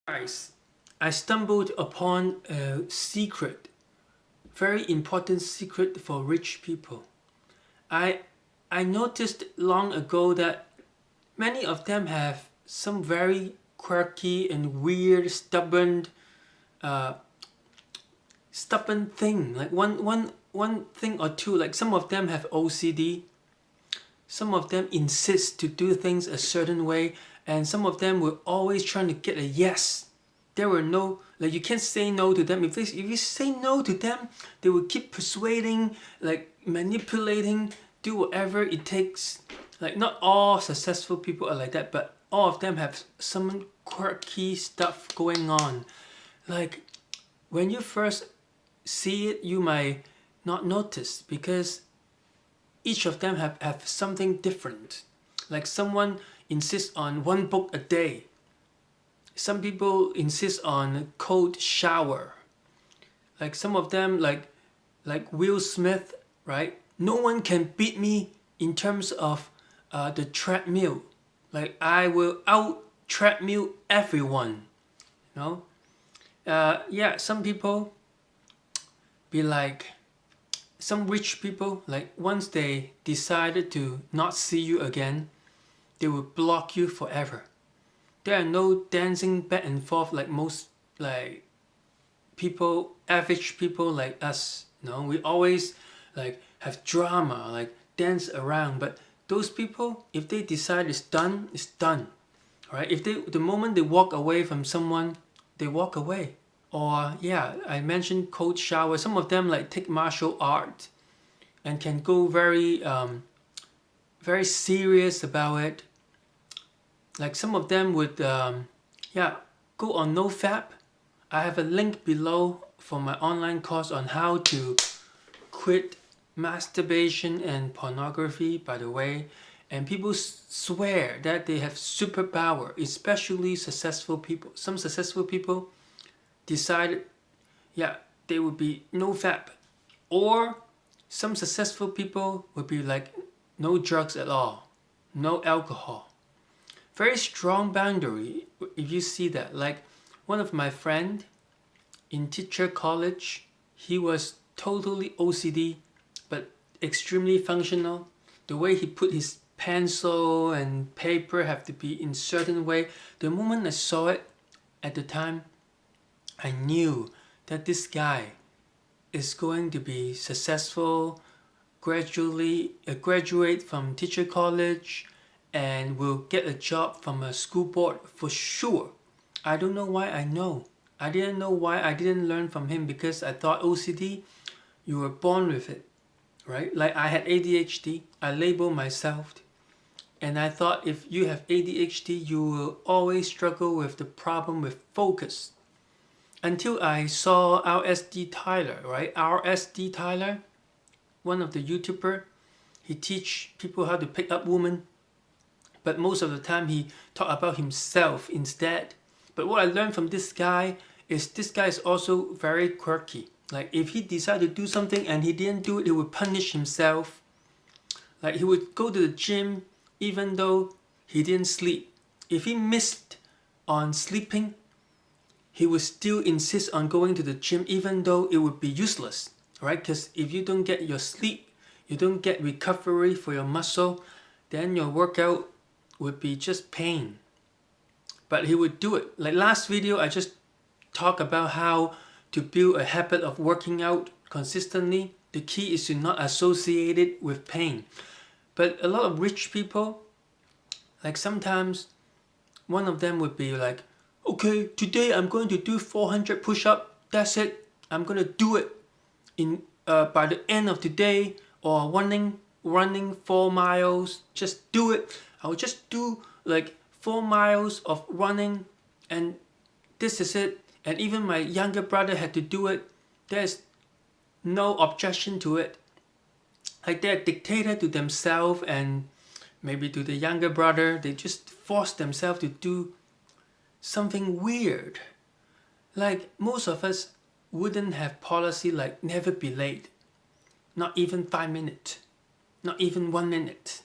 Guys, I stumbled upon a secret, very important secret for rich people. I I noticed long ago that many of them have some very quirky and weird, uh, stubborn thing. Like one thing or two. Like some of them have OCD. Some of them insist to do things a certain way, and some of them were always trying to get a yes. There were no, like, you can't say no to them. If you say no to them, they will keep persuading, like manipulating, do whatever it takes. Like, not all successful people are like that, but all of them have some quirky stuff going on. Like, when you first see it, you might not notice because each of them have something different. Like, someone insists on one book a day. Some people insist on a cold shower. Like some of them, like Will Smith, right? No one can beat me in terms of the treadmill. Like, I will out treadmill everyone. You know? Yeah, some people be like, some rich people, like once they decided to not see you again, they will block you forever. There are no dancing back and forth like most, like, people, average people like us. You know, we always like have drama, like dance around. But those people, if they decide it's done, it's done. Right? If the moment they walk away from someone, they walk away. Or yeah, I mentioned cold shower. Some of them like take martial art and can go very serious about it. Like some of them would yeah, go on NoFap. I have a link below for my online course on how to quit masturbation and pornography, by the way. And people swear that they have superpower, especially successful people. Some successful people decided, yeah, they would be NoFap. Or some successful people would be like, no drugs at all, no alcohol. Very strong boundary if you see that. Like one of my friend in teacher college, he was totally OCD but extremely functional. The way he put his pencil and paper have to be in certain way. The moment I saw it at the time, I knew that this guy is going to be successful, gradually graduate from teacher college, and will get a job from a school board for sure. I don't know why I know. I didn't know why I didn't learn from him, because I thought OCD, you were born with it, right? Like I had ADHD, I labeled myself, and I thought if you have ADHD, you will always struggle with the problem with focus. Until I saw RSD Tyler, right? RSD Tyler, one of the YouTuber, he teach people how to pick up women, but most of the time he talk about himself instead. But what I learned from this guy is also very quirky. Like if he decided to do something and he didn't do it, he would punish himself. Like he would go to the gym even though he didn't sleep. If he missed on sleeping, he would still insist on going to the gym even though it would be useless, right? Because if you don't get your sleep, you don't get recovery for your muscle, then your workout would be just pain. But he would do it. Like last video, I just talked about how to build a habit of working out consistently. The key is to not associate it with pain. But a lot of rich people, like sometimes one of them would be like, okay, today I'm going to do 400 push-ups. That's it. I'm going to do it in by the end of the day, or running 4 miles. Just do it. I'll just do like 4 miles of running, and this is it. And even my younger brother had to do it. There's no objection to it. Like they're a dictator to themselves and maybe to the younger brother. They just force themselves to do something weird. Like most of us wouldn't have policy like never be late. Not even 5 minutes. Not even 1 minute.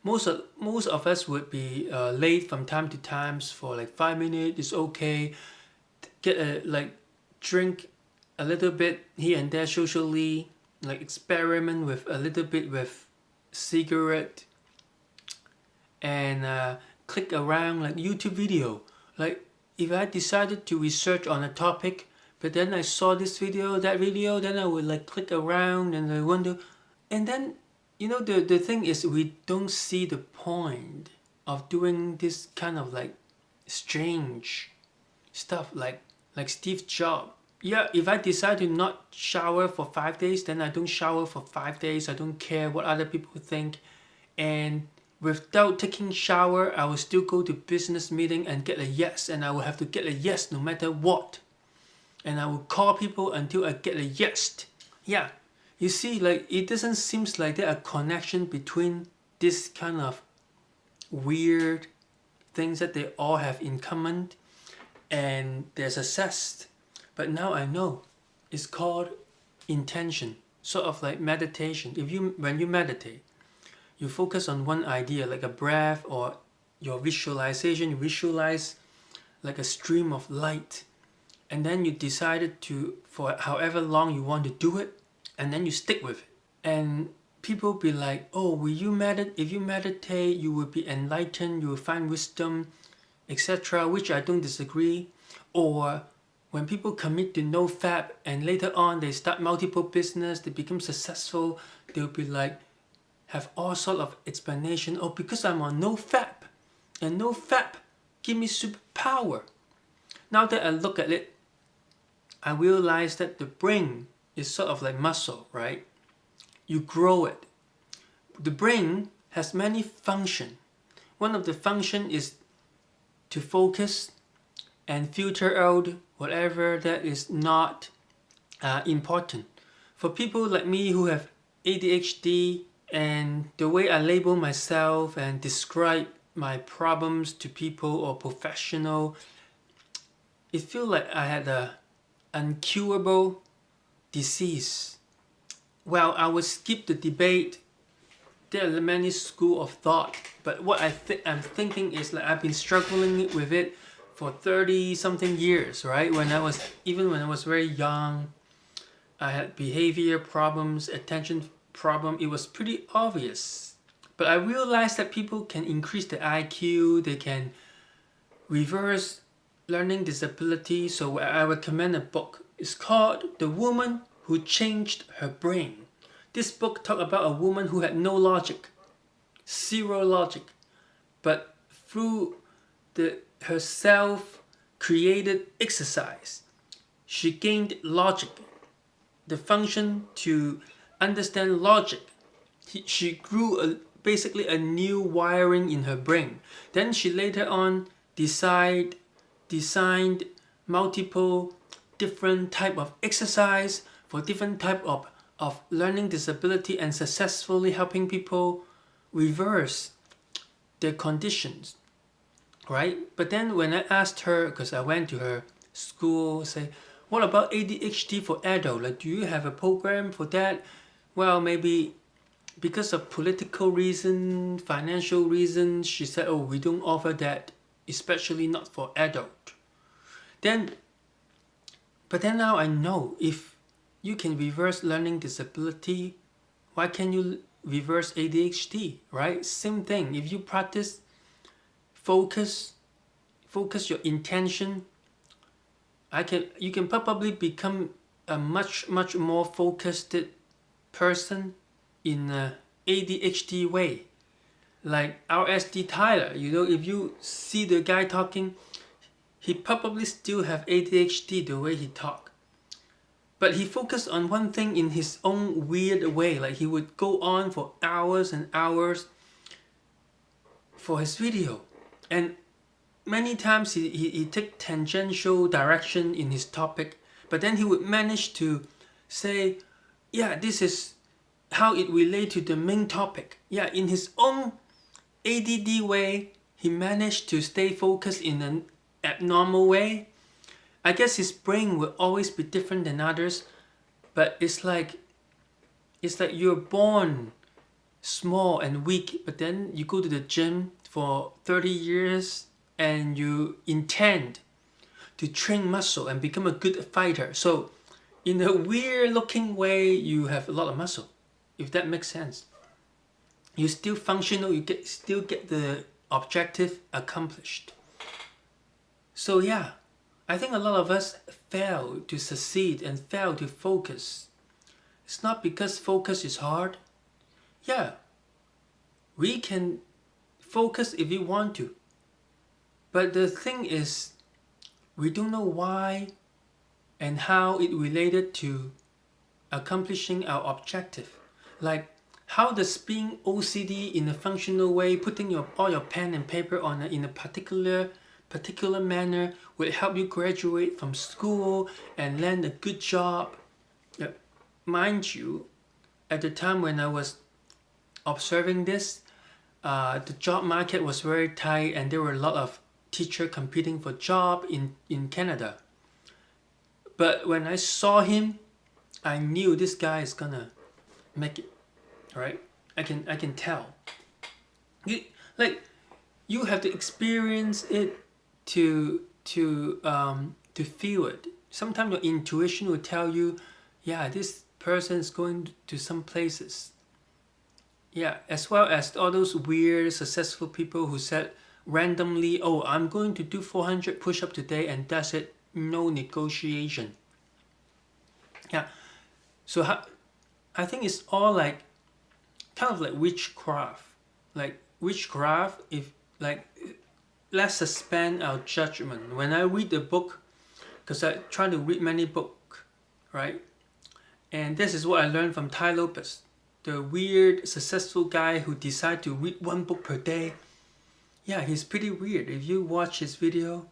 most of us would be late from time to times for like 5 minutes. It's okay. Get a like drink a little bit here and there socially, like experiment with a little bit with cigarette, and click around like YouTube video. Like if I decided to research on a topic, but then I saw this video, that video, then I would like click around and I wonder, and then the thing is, we don't see the point of doing this kind of like strange stuff like Steve Jobs. Yeah, if I decide to not shower for 5 days, then I don't shower for 5 days. I don't care what other people think. And without taking shower, I will still go to business meeting and get a yes, and I will have to get a yes no matter what. And I will call people until I get a yes. Yeah, you see, like it doesn't seem like there's a connection between this kind of weird things that they all have in common and their success. But now I know it's called intention, sort of like meditation. When you meditate, you focus on one idea, like a breath or your visualization. You visualize like a stream of light, and then you decided to, for however long you want to do it, and then you stick with it. And people be like, oh, will you meditate? If you meditate, you will be enlightened, you will find wisdom, etc., which I don't disagree. Or when people commit to no fap and later on they start multiple business, they become successful, they'll be like, have all sort of explanation. Oh, because I'm on no fap, and no fap give me superpower. Now that I look at it, I realize that the brain is sort of like muscle, right? You grow it. The brain has many functions. One of the function is to focus and filter out whatever that is not important. For people like me who have ADHD, and the way I label myself and describe my problems to people or professional, it feels like I had a incurable disease. Well, I will skip the debate. There are many schools of thought, but what I'm thinking is like I've been struggling with it for 30 something years, right? When I was very young, I had behavior problems, attention problem. It was pretty obvious. But I realized that people can increase the IQ, they can reverse learning disability. So I recommend a book. It's called The Woman Who Changed Her Brain. This book talks about a woman who had no logic, zero logic, but through her self-created exercise, she gained logic, the function to understand logic. She grew basically a new wiring in her brain. Then she later on designed multiple different type of exercise for different type of learning disability, and successfully helping people reverse their conditions, right? But then when I asked her, because I went to her school, say, what about ADHD for adult? Like, do you have a program for that? Well, maybe because of political reason, financial reasons, she said, oh, we don't offer that, especially not for adult. But then now I know, if you can reverse learning disability, why can't you reverse ADHD, right? Same thing. If you practice, focus your intention, you can probably become a much more focused person in a ADHD way. Like RSD Tyler, if you see the guy talking, he probably still have ADHD the way he talk. But he focused on one thing in his own weird way. Like he would go on for hours and hours for his video. And many times he take tangential direction in his topic. But then he would manage to say, yeah, this is how it relates to the main topic. Yeah, in his own ADD way, he managed to stay focused in an abnormal way. I guess his brain will always be different than others, but it's like you're born small and weak, but then you go to the gym for 30 years and you intend to train muscle and become a good fighter. So in a weird looking way, you have a lot of muscle, if that makes sense. You're still functional, you still get the objective accomplished. So yeah, I think a lot of us fail to succeed and fail to focus. It's not because focus is hard. Yeah, we can focus if we want to. But the thing is, we don't know why and how it related to accomplishing our objective. Like, how does being OCD in a functional way, putting all your pen and paper on in a particular manner will help you graduate from school and land a good job? Mind you, at the time when I was observing this, the job market was very tight and there were a lot of teachers competing for job in Canada. But when I saw him, I knew this guy is gonna make it. Right? I can tell. You have to experience it to feel it. Sometimes your intuition will tell you, yeah, this person is going to some places. Yeah, as well as all those weird successful people who said randomly, oh, I'm going to do 400 push-ups today, and that's it, no negotiation. Yeah, so I think it's all like kind of like witchcraft. Like witchcraft, if like, let's suspend our judgment. When I read the book, because I try to read many books, right? And this is what I learned from Tai Lopez, the weird successful guy who decided to read one book per day. Yeah, he's pretty weird. If you watch his video,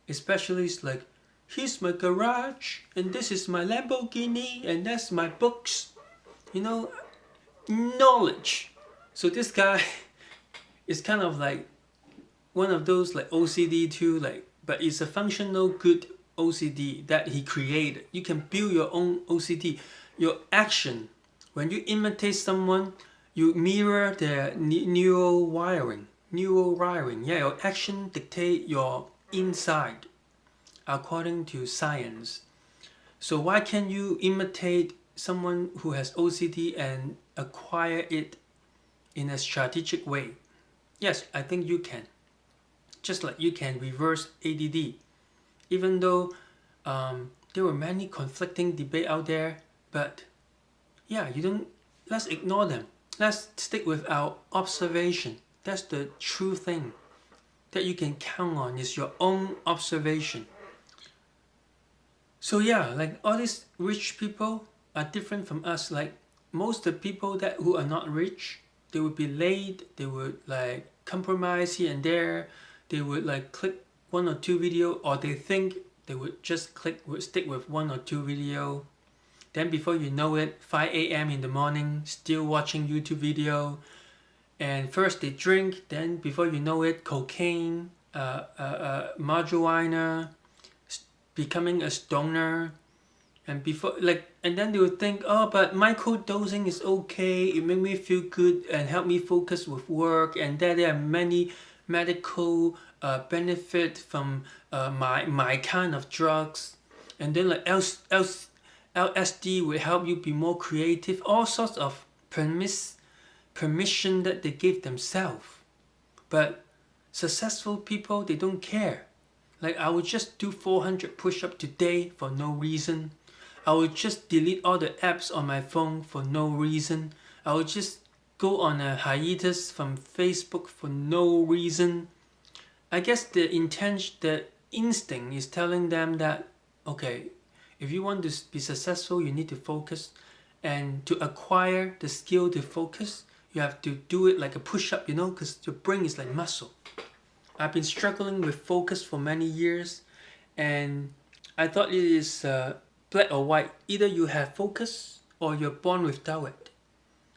especially it's like, here's my garage, and this is my Lamborghini, and that's my books. You know, knowledge. So this guy is kind of like one of those like OCD too, like, but it's a functional good OCD that he created. You can build your own OCD. Your action, when you imitate someone, you mirror their neural wiring. Yeah, your action dictate your inside, according to science. So why can't you imitate someone who has OCD and acquire it in a strategic way? Yes, I think you can. Just like you can reverse ADD. Even though there were many conflicting debate out there, but yeah, let's ignore them. Let's stick with our observation. That's the true thing that you can count on, is your own observation. So yeah, like all these rich people are different from us. Like most of the people who are not rich, they would be late, they would like compromise here and there, they would like click one or two video, or they think they would just stick with one or two video. Then before you know it, 5 a.m. in the morning, still watching YouTube video. And first they drink, then before you know it, cocaine, marijuana, becoming a stoner. And then they would think, oh, but microdosing is okay, it make me feel good and help me focus with work, and there are many medical benefit from my kind of drugs. And then like LSD will help you be more creative, all sorts of permission that they give themselves. But successful people, they don't care. Like, I would just do 400 push-ups today for no reason. I would just delete all the apps on my phone for no reason. I would just go on a hiatus from Facebook for no reason. I guess the instinct is telling them that, okay, if you want to be successful, you need to focus. And to acquire the skill to focus, you have to do it like a push-up, you know, because your brain is like muscle. I've been struggling with focus for many years, and I thought it is black or white. Either you have focus or you're born without it.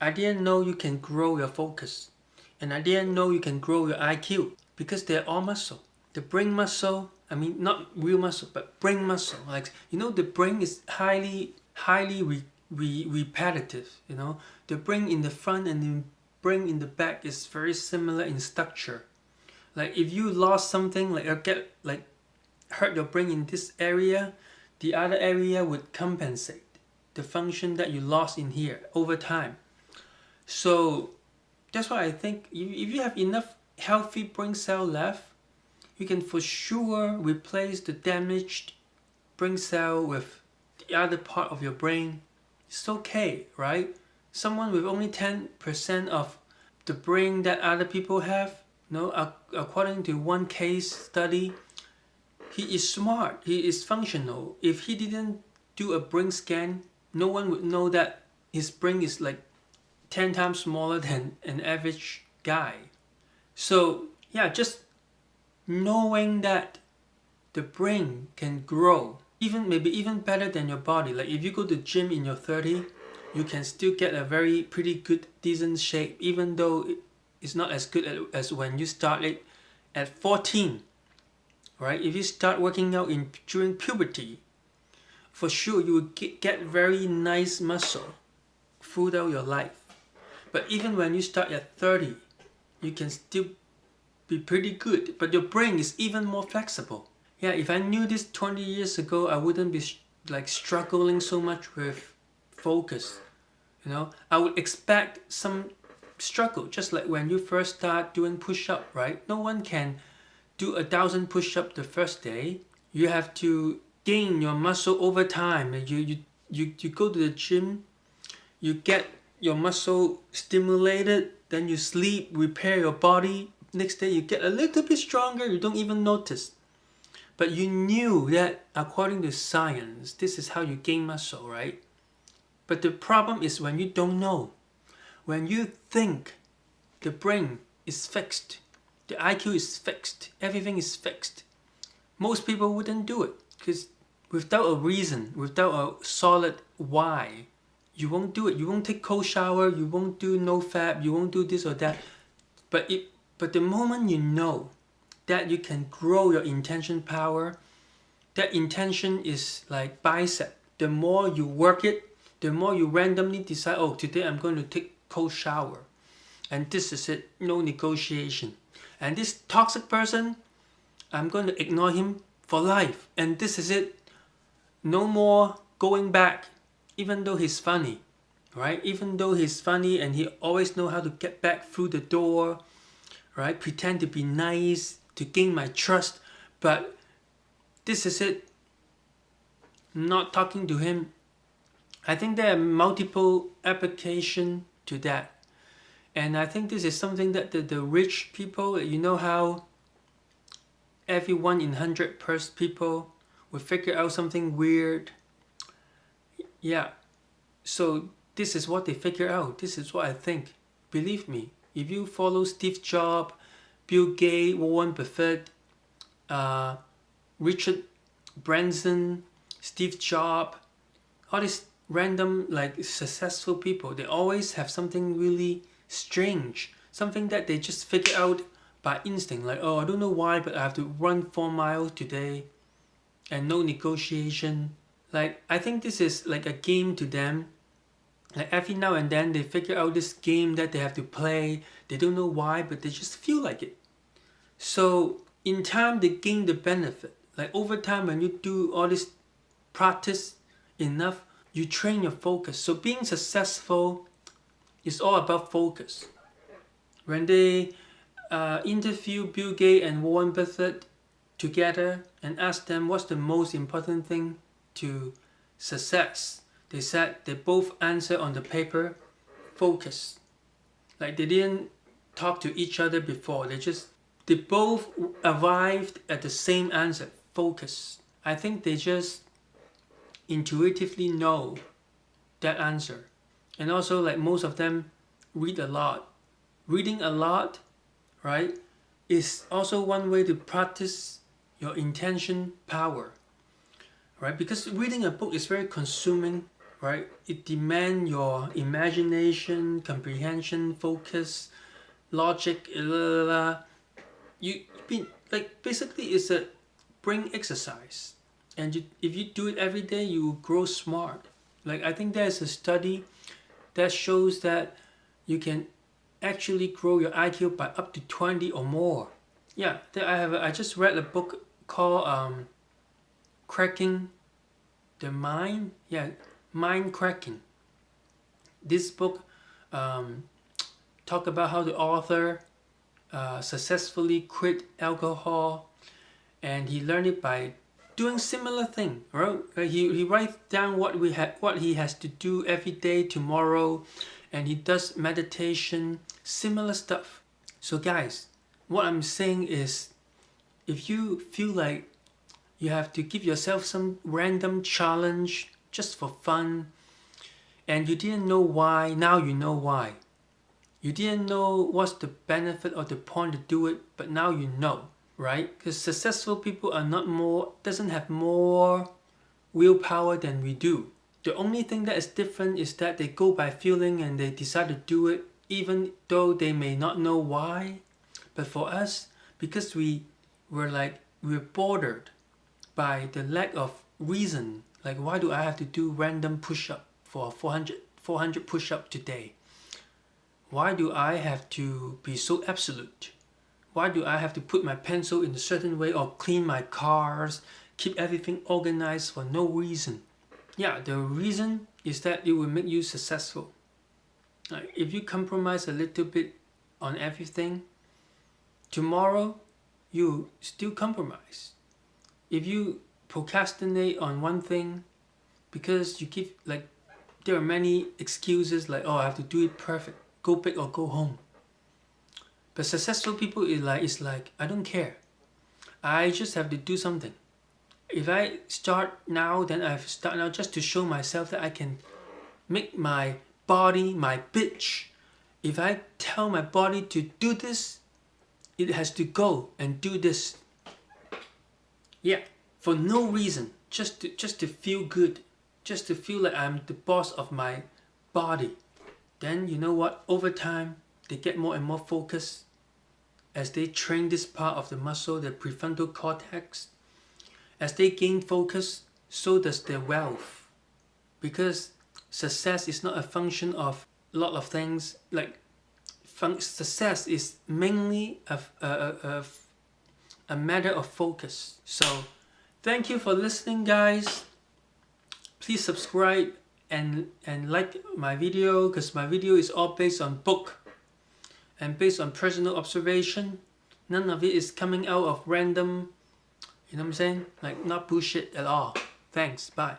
I didn't know you can grow your focus, and I didn't know you can grow your IQ, because they're all muscle. The brain muscle, I mean not real muscle, but brain muscle. Like, you know, the brain is highly repetitive. You know, the brain in the front and brain in the back is very similar in structure. Like if you lost something, like hurt your brain in this area, the other area would compensate the function that you lost in here over time. So that's why I think if you have enough healthy brain cell left, you can for sure replace the damaged brain cell with the other part of your brain. It's okay, right? Someone with only 10% of the brain that other people have, according to one case study, he is smart, he is functional. If he didn't do a brain scan, no one would know that his brain is like 10 times smaller than an average guy. So yeah, just knowing that the brain can grow, maybe even better than your body. Like if you go to gym in your 30s, you can still get a pretty good, decent shape, even though it's not as good as when you started at 14. Right? If you start working out during puberty, for sure you will get very nice muscle throughout your life. But even when you start at 30, you can still be pretty good, but your brain is even more flexible. Yeah, if I knew this 20 years ago, I wouldn't be like struggling so much with focus. I would expect some struggle, just like when you first start doing push-up, right? No one can do 1,000 push-up the first day. You have to gain your muscle over time. You go to the gym, you get your muscle stimulated, then you sleep, repair your body. Next day you get a little bit stronger, you don't even notice. But you knew that according to science, this is how you gain muscle, right? But the problem is when you don't know. When you think the brain is fixed, the IQ is fixed, everything is fixed, most people wouldn't do it, because without a reason, without a solid why, you won't do it. You won't take cold shower, you won't do no fab, you won't do this or that. But the moment you know that you can grow your intention power, that intention is like bicep. The more you work it, the more you randomly decide, oh, today I'm going to take cold shower. And this is it, no negotiation. And this toxic person, I'm going to ignore him for life. And this is it, no more going back, even though he's funny, right? Even though he's funny and he always know how to get back through the door, right? Pretend to be nice to gain my trust, but this is it, not talking to him. I think there are multiple applications to that. And I think this is something that the rich people, you know how every 1 in 100 people will figure out something weird. Yeah, so this is what they figure out. This is what I think. Believe me, if you follow Steve Jobs, Bill Gates, Warren Buffett, Richard Branson, Steve Jobs, all these random like successful people, they always have something really strange, something that they just figure out by instinct, like, oh, I don't know why, but I have to run 4 miles today and no negotiation. Like, I think this is like a game to them. Like every now and then they figure out this game that they have to play. They don't know why, but they just feel like it. So in time they gain the benefit. Like over time, when you do all this practice enough, you train your focus. So being successful is all about focus. When they interview Bill Gates and Warren Buffett together and ask them what's the most important thing to success, they said they both answer on the paper, focus. Like they didn't talk to each other before. They both arrived at the same answer, focus. I think they just intuitively know that answer. And also, like, most of them read a lot. Reading a lot, right, is also one way to practice your intention power, right? Because reading a book is very consuming, right? It demands your imagination, comprehension, focus, logic, basically it's a brain exercise. And if you do it every day, you will grow smart. Like, I think there's a study that shows that you can actually grow your IQ by up to 20 or more. Yeah, I just read a book called Cracking the Mind. Yeah, Mind Cracking. This book talk about how the author successfully quit alcohol, and he learned it by doing similar thing, right? He writes down what he has to do every day tomorrow, and he does meditation, similar stuff. So guys, what I'm saying is, if you feel like you have to give yourself some random challenge just for fun, and you didn't know why, now you know why. You didn't know what's the benefit or the point to do it, but now you know, right? Because successful people doesn't have more willpower than we do. The only thing that is different is that they go by feeling and they decide to do it even though they may not know why. But for us, because we're bothered by the lack of reason, like why do I have to do random push-up for 400 push-up today? Why do I have to be so absolute? Why do I have to put my pencil in a certain way or clean my cars, keep everything organized for no reason? Yeah, the reason is that it will make you successful. If you compromise a little bit on everything, tomorrow you still compromise. If you procrastinate on one thing because you keep there are many excuses like, oh, I have to do it perfect, go big or go home. But successful people is like I don't care. I just have to do something. If I start now, then I have to start now just to show myself that I can make my body my bitch. If I tell my body to do this, it has to go and do this. Yeah, for no reason, just to feel good, just to feel like I'm the boss of my body. Then you know what? Over time, they get more and more focused as they train this part of the muscle, the prefrontal cortex. As they gain focus, so does their wealth. Because success is not a function of a lot of things. Success is mainly a matter of focus. So, thank you for listening, guys. Please subscribe and like my video, because my video is all based on book and based on personal observation. None of it is coming out of random, you know what I'm saying? Like, not bullshit at all. Thanks, bye.